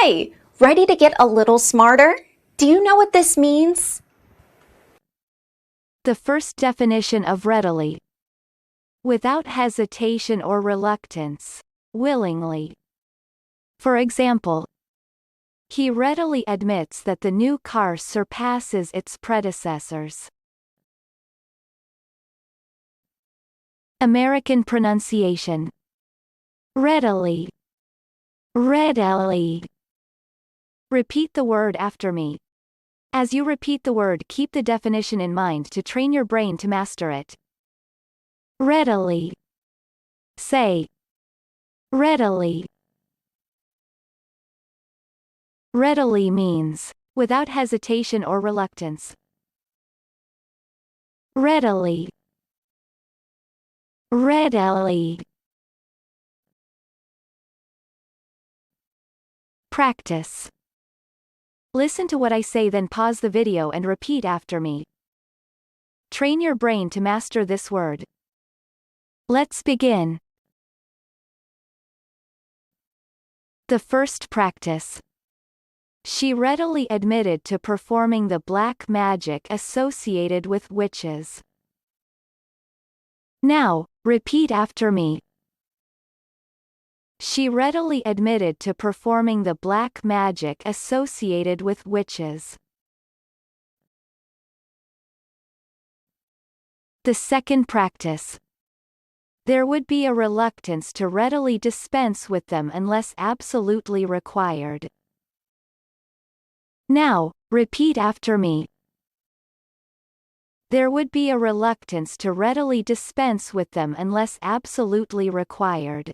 Hi, ready to get a little smarter? Do you know what this means? The first definition of readily. Without hesitation or reluctance, willingly. For example, he readily admits that the new car surpasses its predecessors. American pronunciation. Readily. Readily. Repeat the word after me. As you repeat the word, keep the definition in mind to train your brain to master it. Readily. Say. Readily. Readily means, without hesitation or reluctance. Readily. Readily. Practice. Listen to what I say, then pause the video and repeat after me. Train your brain to master this word. Let's begin. The first practice. She readily admitted to performing the black magic associated with witches. Now, repeat after me. She readily admitted to performing the black magic associated with witches. The second practice. There would be a reluctance to readily dispense with them unless absolutely required. Now, repeat after me. There would be a reluctance to readily dispense with them unless absolutely required.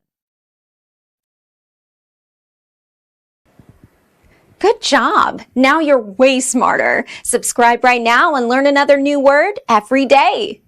Good job! Now you're way smarter. Subscribe right now and learn another new word every day.